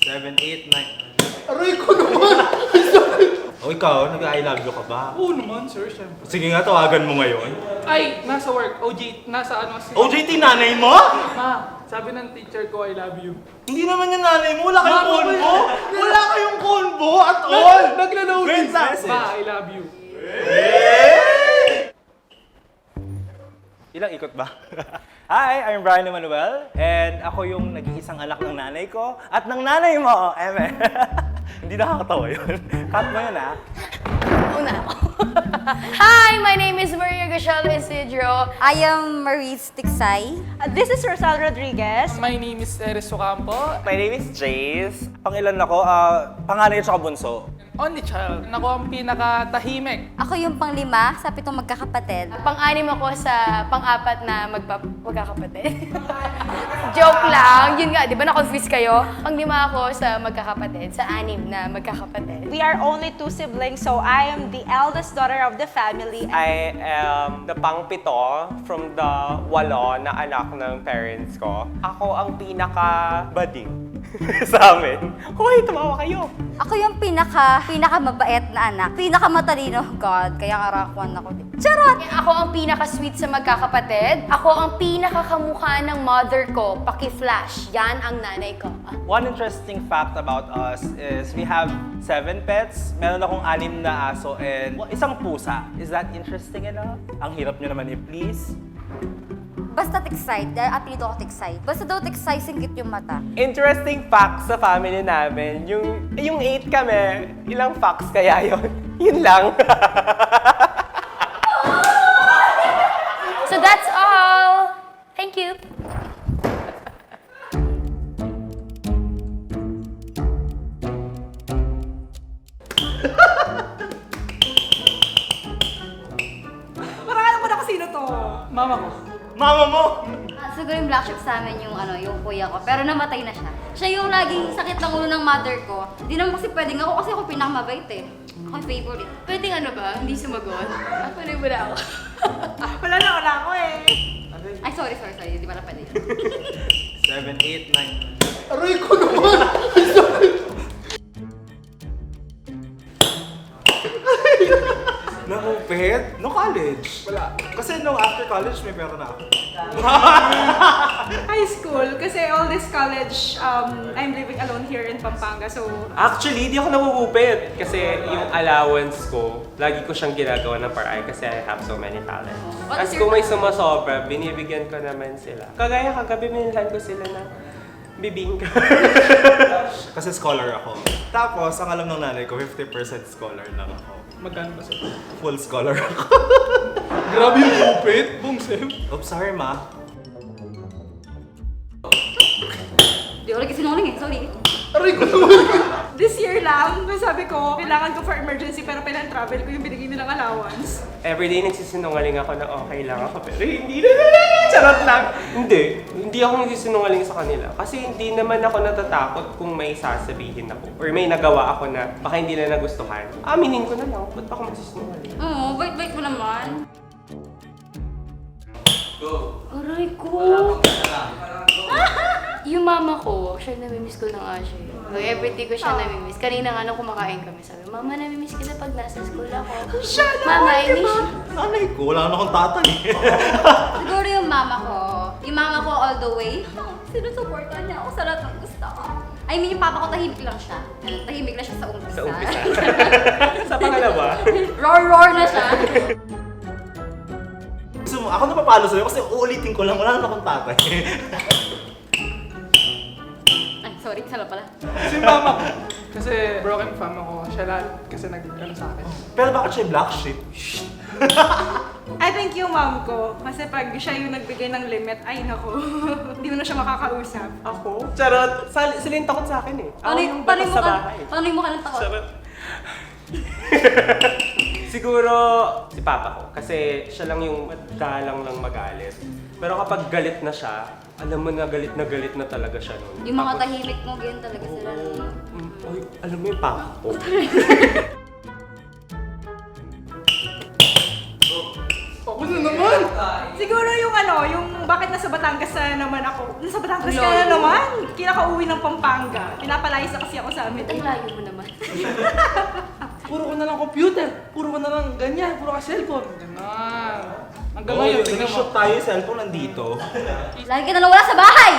7, 8, 9. Aray ko naman! O ikaw, nag-I love you ka ba? Oo naman, sir, syempre. Sige nga, tawagan mo ngayon. Ay, nasa work. nasa ano kasi. OJT, nanay mo? Ma, sabi ng teacher ko, I love you. Hindi naman yung nanay mo. Wala kayong Mama ko convo. yun. Wala kayong convo at all. Naglo-load din sa. Message. Ma, I love you. Ilang ikot ba? Hi, I'm Brian Emanuel. And ako yung nag-iisang anak ng nanay ko at ng nanay mo, Eme. Hindi nakakatawa yun. Cut mo yun, ha? Una ako. Hi, my name is Maria Gachalo Isidro. I am Maurice Tiksay. This is Rosal Rodriguez. My name is Eres Ocampo. My name is Jace. Pangilan ako, panganay at saka bunso. Only child. Ako ang pinakatahimik. Ako yung panglima sa pitong magkakapatid. Pang-anim ako sa pang-apat na magkakapatid. Joke lang. Yun nga, di ba na-confuse kayo? Pang-lima ako sa magkakapatid, sa anim na magkakapatid. We are only 2 siblings, so I am the eldest daughter of the family. I am the pangpito from the 8 na anak ng parents ko. Ako ang pinaka-bading sa amin. Hoy, tumawa kayo! Ako yung pinakamabait na anak. Pinakamatalino. God, kaya nga rank 1 ako din. Charot! Ako ang pinaka-sweet sa magkakapatid. Ako ang pinakakamukha ng mother ko. Paki-flash. Yan ang nanay ko. One interesting fact about us is we have 7 pets. Meron akong 6 na aso and isang pusa. Is that interesting enough? Ang hirap nyo naman i-please. Basta Tiksay. Dahil apelido ako Tiksay. Basta daw Tiksay, singkit yung mata. Interesting facts sa family namin. Yung 8 kami, ilang facts kaya yon? Yun lang. So that's all. Thank you. Marami naman ako sino to. Mama ko. Mama mo! Siguro yung black sheep sa amin yung yung kuya ko. Pero namatay na siya. Siya yung laging sakit ng ulo ng mother ko. Di naman kasi pwedeng ako kasi ako pinakamabait eh. Ako yung favorite. Pwedeng ano ba? Hindi sumagot? Ako na wala ako. Wala ako eh. Ay, sorry. Di ba na pwede? 7, 8, 9. Aray ko naman! Na-upit? No college. Wala. Kasi no after college may pera na ako. High school, kasi all this college, I'm living alone here in Pampanga, so... Actually, di ako nagugupit. Kasi yung allowance ko, lagi ko siyang ginagawa ng paraan kasi I have so many talents. What is As your kung may sumasobra, binibigyan ko naman sila. Kagaya kagabi, minilhan ko sila ng bibingka. Kasi scholar ako. Tapos, ang alam ng nanay ko, 50% scholar lang ako. Magkano ba sir? Full scholar ako. Grabe yung upit. Boom, Sam. Oops, sorry ma. Di ako lagi sinungaling eh. Sorry. Aray ko naman! This year lang, sabi ko, kailangan ko for emergency, pero kailan travel ko yung binigay nilang allowance. Everyday nagsisinungaling ako na okay lang ako, pero hindi na. Charot lang. Hindi ako nagsisinungaling sa kanila. Kasi hindi naman ako natatakot kung may sasabihin ako. Or may nagawa ako na baka hindi na nagustuhan. Aminin ko na lang, ba't pa ako magsisinungaling? Oo, bait-bait mo naman. Aray ko. Yung mama ko, siya namimiss ko na nga siya. Everyday ko siya namimiss. Kanina nga nung kumakain kami, sabi, Mama, namimiss kita pag nasa school ako. Mama, I miss you. Nanay ko, wala na akong tatay. Siguro yung mama ko. Yung mama ko all the way. Sinusuportan niya ako sa lahat ng gusto ko. I mean, yung papa ko tahimik lang siya. Tahimik lang siya sa umpisa. Sa umpisa. Sa pangalawa, Roar na siya. So, ako napapalo sa'yo kasi uulitin ko lang, wala na akong tatay. Ay, sorry. Sala pala. Si mama ko. Kasi broken fam ako. Siya lahat kasi nag-ano sa akin. Pero bakit siya black sheep? I think yung mom ko, kasi pag siya yung nagbigay ng limit, ay nako, hindi mo na siya makakausap. ako? Charot. Sila yung takot sa akin eh. Ako yung batas sa bahay. Paano mo ka ng takot? Charot. Siguro si papa ko. Kasi siya lang yung madalang lang magalit. Pero kapag galit na siya, alam mo na galit na talaga siya nun. Yung mga Tapos, tahimik mo, ganyan talaga sila. Uy, alam mo yung papa ko. Ako na naman! Siguro yung yung bakit nasa Batangas na naman ako. Nasa Batangas ka Lord. na naman. Kinakauwi ng Pampanga. Pinapalayas na kasi ako sa amin. Ang layo mo naman. Puro ko na lang computer. Puro ko na lang ganyan. Puro ka cellphone. Ganon. Hanggang ngayon, tingnan mo. nag-shoot tayo yung cellphone nandito. Lagi ka na lang wala sa bahay!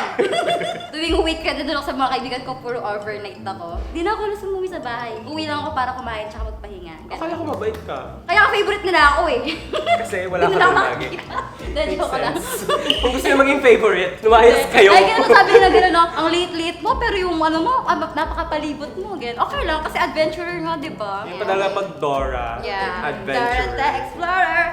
Tuwing weekend, doon ako sa mga kaibigan ko, puro overnight ako. Di na ako alas umuwi sa bahay. Uwi lang ako para kumain tsaka magpahinga. Ganun. Akala ko mabait ka. Kaya favorite nila ako eh. Kasi wala ka Hindi nila doon ako lagi. nakikita. Dahil Makes joke lang. sense. Kung gusto nyo maging favorite, lumayas kayo. Ay, ganun sabi nila gano'n, no? Ang liit-liit mo, pero yung ano mo, napakapalibot mo. Ganun. Okay lang, kasi adventurer nga, di ba? Yung padala pag Dora, Yeah. adventure. Dora the Explorer.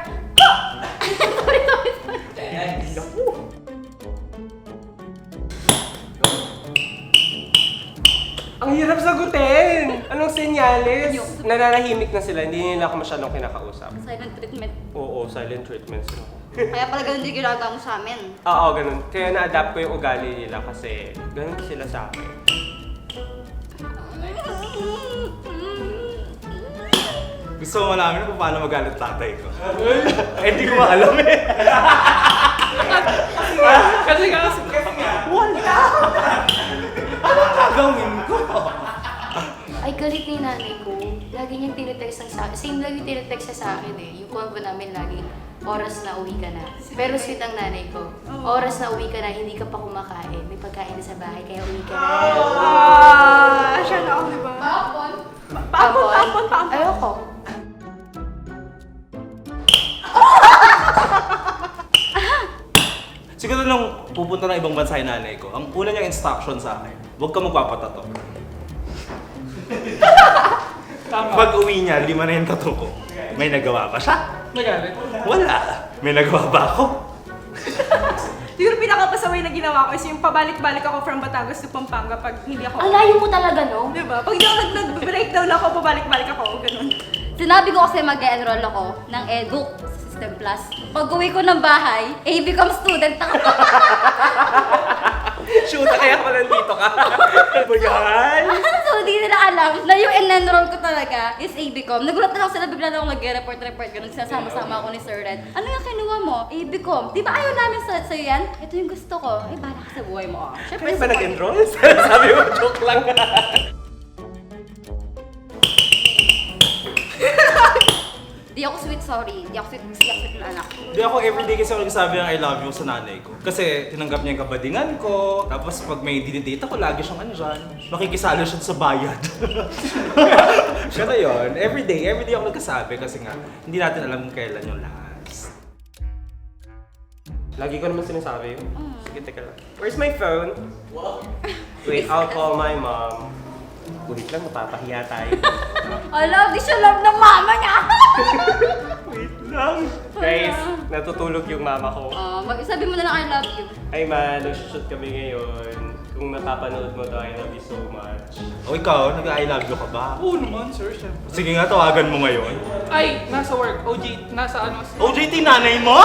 Ang hirap sagutin! Anong senyales? Nananahimik na sila, hindi nila ako masyadong kinakausap. Silent treatment. Oo, silent treatment sila. Kaya pala ganun din ginagawa mo sa amin. Oo, ganun. Kaya na-adapt ko yung ugali nila kasi ganun sila sa akin. Gusto mo malaman kung paano magalit tatay ko? Eh, hindi ko alam eh. Kasi nga, Wala! Anong gagawin ko? Ay, galit ni nanay ko. Lagi niyang tinetext ang sa akin. Same lang yung tinetext niya sa akin eh. Yung convo namin lagi, oras na uwi ka na. Pero sweet ang nanay ko. Oras na uwi ka na, hindi ka pa kumakain. May pagkain na sa bahay, kaya uwi ka na. Siya na ako, di ba? Paapon. Pampon. Ayoko. Siguro nung pupunta ng ibang bansa yung nanay ko, ang una niyang instruction sa akin, huwag ka magpapatato. tama. Pag uwi niya, 5 na yung tattoo ko. May nagawa ba siya? Nagalit. Wala. May nagawa ba ako? Siguro pinakapasaway na ginawa ko is yung pabalik-balik ako from Batangas to Pampanga pag hindi ako. Ang layo mo talaga, no? Di ba? Pag hindi ako nag-breakdown ako, pabalik-balik ako. Ganun. Sinabi ko kasi mag-enroll ako ng EDUC sa System Plus. Pag uwi ko ng bahay, become student ako. Shoot, kaya pala nandito ka. Bayan! So, di nila alam na yung in-enroll ko talaga is ABCom. Nagulat na lang sila, bigla na ako nag-report, ganun. Sinasama-sama ako ni Sir Red. Ano yung kinuha mo? ABCom. Di ba ayaw namin sa'yo yan? Ito yung gusto ko. Eh, bahala ka sa buhay mo. Siyempre, Kaya ba support- nag-enroll? Sabi mo, joke lang. Di ako sweet, sorry. Di ako sweet na anak. Hindi ako everyday kasi ako nagsasabi ng I love you sa nanay ko. Kasi tinanggap niya yung kabadingan ko. Tapos pag may dinidate ako, lagi siyang andyan. Makikisalo siya sa bayad. Kaya yun, everyday ako nagkasabi kasi nga, hindi natin alam kung kailan yung last. Lagi ko naman sinasabi yun. Sige, teka lang. Where's my phone? Wait, I'll call my mom. Wait lang, mapapahiya tayo. Alam, di siya love ng mama niya. Wait lang. Guys, natutulog yung mama ko. Sabi mo na lang I love you. Ay man, nag-shoot kami ngayon. Kung napapanood mo to, I love you so much. O ikaw, nag-I love you ka ba? Oo naman, sir. Siyempre. Sige nga, tawagan mo ngayon. Ay, nasa work. OJ, nasa ano? OJT, nanay mo?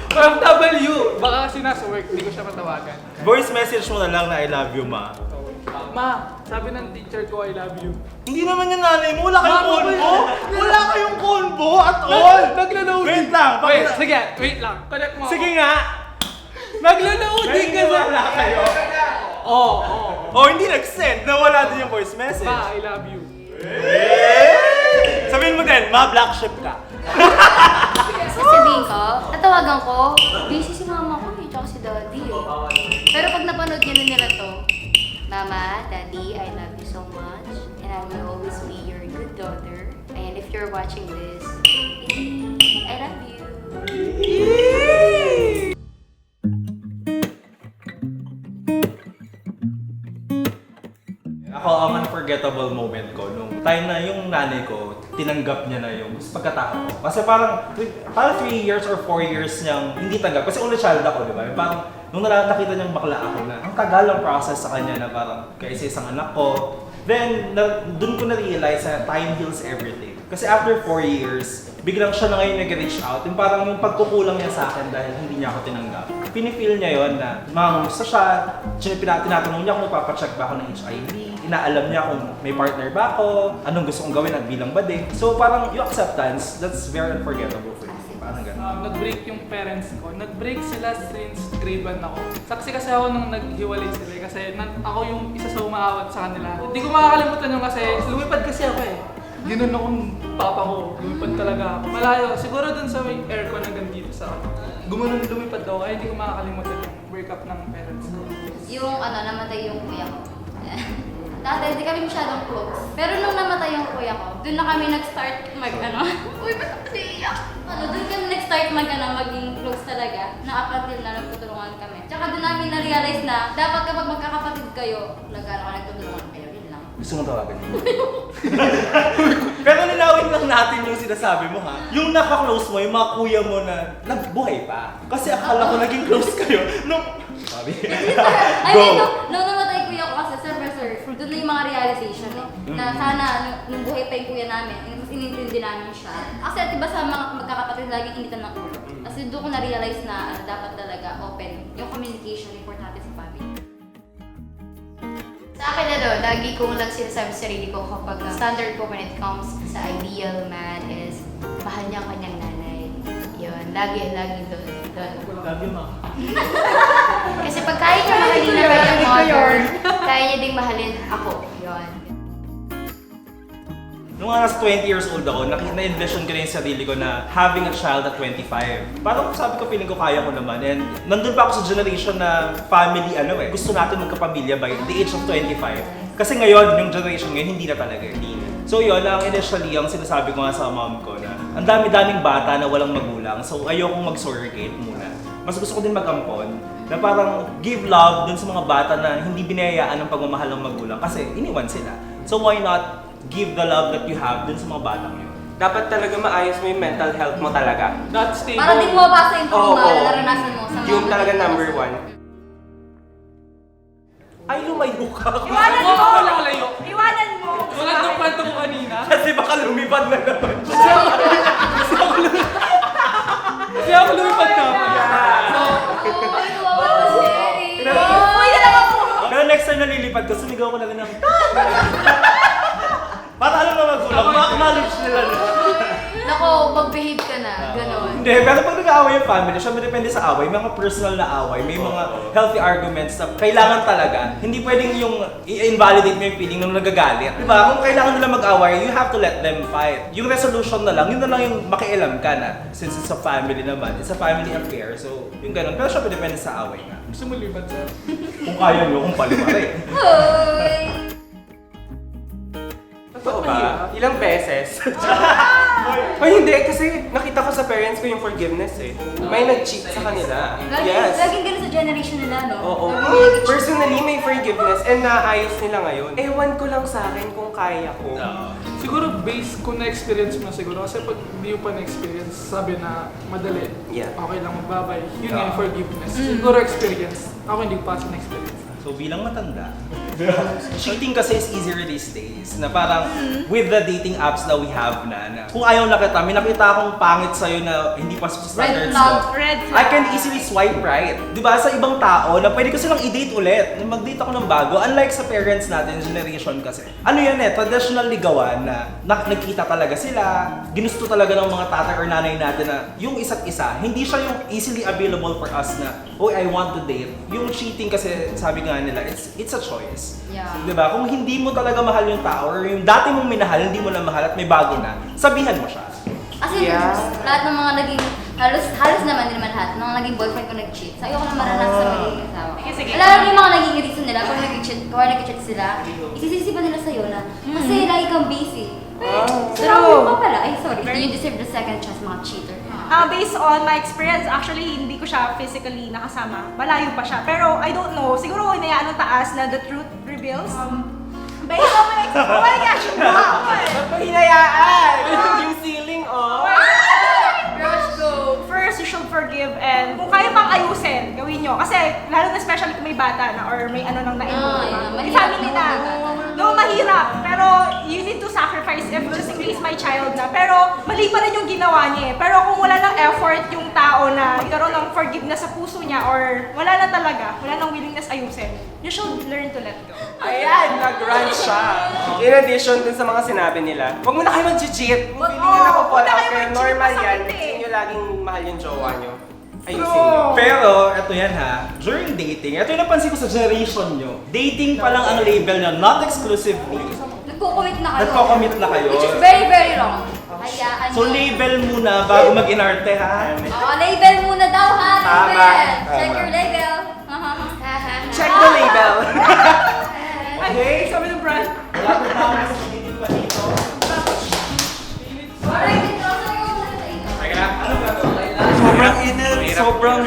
FW! Baka kasi nasa work, hindi ko siya matawagan. Voice message mo na lang na I love you, ma. Ma, sabi ng teacher ko, I love you. Hindi naman yung nanay mo, wala kayong Mama, combo! Wala kayong combo at all! Naglo-loading. Wait lang, Wait, sige, wait lang. Connect mo Sige ako. nga! Naglo-loading ka sa... Wala kayo. Oo, Oh, hindi nag-send. Nawala din yung voice message. Ma, I love you. Sabihin mo din, ma, black sheep ka. Sasabihin ko, tatawagan ko, busy si mama ko eh, tsaka si daddy eh. Pero pag napanood niya na nila to, Mama, Daddy, I love you so much, and I will always be your good daughter. And if you're watching this, I love you. Ako, ang unforgettable moment ko, nung time na yung nanay ko, tinanggap niya na yung pagkatao ko. Kasi parang 3 years or 4 years niyang hindi tanggap. Kasi only child ako, di ba? Parang nung nakita niyang bakla ako na, ang tagal ang process sa kanya na parang kaisa isang anak ko. Then, dun ko na-realize na time heals everything. Kasi after 4 years, biglang siya na ngayon nag-reach out. Yung parang yung pagkukulang niya sa akin dahil hindi niya ako tinanggap. Pinifeel niya yon na mangamusta siya. Tinatanong niya kung ipapacheck ba ako ng HIV. Inaalam niya kung may partner ba ako, anong gusto kong gawin at bilang bade. So parang yung acceptance, that's very unforgettable for me. Parang ganun. Nag-break yung parents ko. Nag-break sila since grade 1 ako. Saksi kasi ako nung naghiwalay sila kasi ako yung isa sa umaawat sa kanila. Hindi ko makakalimutan yung kasi lumipad kasi ako eh. Ginon akong papa ko. Lumipad talaga ako. Malayo. Siguro dun sa may aircon hanggang dito sa ako. Gumanon lumipad daw kaya hindi ko makakalimutan yung breakup ng parents ko. Yung namatay yung kuya ko. Dati, hindi kami masyadong close. Pero nung namatay yung kuya ko, doon na kami nag-start Uy, ba't ako naiiyak? Doon kami nag-start maging close talaga. Na up until na nagtutulungan kami. Tsaka doon namin na-realize na dapat kapag magkakapatid kayo, nagtutulungan kayo. Yun lang. Gusto mo tawagan mo? Pero linawin lang natin yung sinasabi mo ha. Yung naka-close mo, yung mga kuya mo na nabuhay pa. Kasi akala ko naging close kayo. Nung... Sabi. I mean, nung namatay kuya ko kasi, sir, doon na yung mga realization eh. Na sana, nung buhay pa yung kuya namin, mas inintindi namin siya. Kasi diba sa mga magkakapatid, laging initan ng ulo. Kasi doon ko na-realize na dapat talaga open. Yung communication, importante sa family. Sa akin lagi kong lang sinasabi sa sarili ko kapag standard ko when it comes sa ideal man is mahal niya ang kanyang nanay. Yun, lagi doon. Love you, ma. Kasi pag kaya niya mahalin na kanyang mother, kaya niya ding mahalin ako. Yun. Nung nasa 20 years old ako, na-envision ko na yung sarili ko na having a child at 25. Parang sabi ko, feeling ko kaya ko naman. And nandun pa ako sa generation na family, gusto natin magkapamilya by the age of 25. Kasi ngayon, yung generation ngayon, hindi na talaga. So yun, initially, ang sinasabi ko nga sa mom ko na ang dami-daming bata na walang magulang. So ayokong mag-surrogate muna. Mas gusto ko din mag-ampon na parang give love dun sa mga bata na hindi binayaan ng pagmamahal ng magulang kasi iniwan sila. So why not give the love that you have dun sa mga batang yun? Dapat talaga maayos mo yung mental health mo talaga. Not stable. Para di mo mabasa yung trauma Oo. na naranasan mo sa mga Yung talaga number naging- 1. Ay, lumayo ka. Iwanan Huwag mo! ako lalayo. Iwanan mo! Tulad ng kwento ko kanina. Kasi baka lumipad na naman. Kasi ako lumipad ka. Ay, kawawa ko si Eric. Uy, na lang ako! Pero next time na lilipad ko, sumigaw ko na lang ng para alam na magulang, ma-acknowledge nila na. Nako, mag-behave ka na. Ganon. Hindi, pero pag nag-aaway yung family, syempre depende sa away. May mga personal na away, may mga healthy arguments na kailangan talaga. Hindi pwedeng yung i-invalidate mo yung feeling nung nagagalit. Diba? Kung kailangan nila mag-away, you have to let them fight. Yung resolution na lang, yun na lang yung makialam ka na. Since it's a family naman, it's a family affair. So, yung ganun. Pero syempre depende sa away nga. Gusto mo lumipad, sir? Kung kaya nyo, kung paliwari. Hoy! Totoo ba? Ilang beses? Ay, hindi. Kasi nakita ko sa parents ko yung forgiveness eh. May nag-cheat sa kanila. Laging ganun sa generation nila, no? Oo. Personally, may forgiveness and naayos nila ngayon. Ewan ko lang sa akin kung kaya ko. Siguro based kung na-experience mo siguro. Kasi pag hindi mo pa na-experience, sabi na madali. Yeah. Okay lang magbabay. Yun nga yung forgiveness. Siguro experience. Ako hindi ko pa sa na-experience. So bilang matanda, cheating kasi is easier these days. Na parang with the dating apps na we have na kung ayaw na kita, may nakita akong pangit sa'yo na hindi pa sa standards ko. Red I flag. can easily swipe right. Di ba? Sa ibang tao na pwede ko silang i-date ulit. Na mag-date ako ng bago. Unlike sa parents natin, generation kasi. Ano yan traditional ligawan na nagkita talaga sila. Ginusto talaga ng mga tatay or nanay natin na yung isa't isa. Hindi siya yung easily available for us na, oh, I want to date. Yung cheating kasi, sabi nga nila, it's a choice. Yeah. Di ba? Kung hindi mo talaga mahal yung tao or yung dati mong minahal, hindi mo na mahal at may bago na, sabihan mo siya. Kasi Yeah. lahat ng mga naging, halos naman, hindi naman lahat, mga naging boyfriend ko nag-cheat. So ayoko na maranasan sa magiging asawa ko. Sige. Alam mo yung mga naging reason nila, kung nag-cheat sila, isisisi pa nila sa'yo na, kasi lagi kang busy. Pero pa pala, ay sorry, you deserve the second chance, mga cheater. Based on my experience, actually, hindi ko siya physically nakasama. Malayo pa siya. Pero I don't know, siguro hinayaan ng taas na the truth reveals. Based on my experience, oh my gosh, wow! Hinayaan! Yung ceiling, oh! Rush go! First, you should forgive and kung kaya pang ayusin, gawin nyo. Kasi, lalo na especially kung may bata na or may ano nang na-involve. yeah, May mahirap family na na. may bata na. No, mahirap. Pero, you need to sacrifice if just in case my child na. Pero, mali pa rin yung ginawa niya eh. Pero kung wala ng effort yung tao na ikaroon ng forgiveness sa puso niya or wala na talaga, wala nang willingness ayusin, you should learn to let go. Ayan, nag-run siya. In addition dun sa mga sinabi nila, huwag mo na kayo mag-cheat. Kung feeling nyo na Oo, po huwag na kayo after, mag-cheat, normal yan. masakit eh. Hindi nyo laging mahal yung jowa nyo. Ayusin nyo. Pero, eto yan ha, during dating, eto yung napansin ko sa generation nyo, dating pa lang ang label nyo, not exclusively. Nagko-commit na kayo. Nagko-commit na kayo. Which is very, very wrong. Hayaan So nyo. label muna bago mag-inarte ha. Oo, label muna daw ha, Tama, label. tama. Check your label. Check the label! Okay, sabi ng brand. Wala ko pa mas dating pa dito. Alright, ito. Teka lang. Ano ba to? Sobrang init, sobrang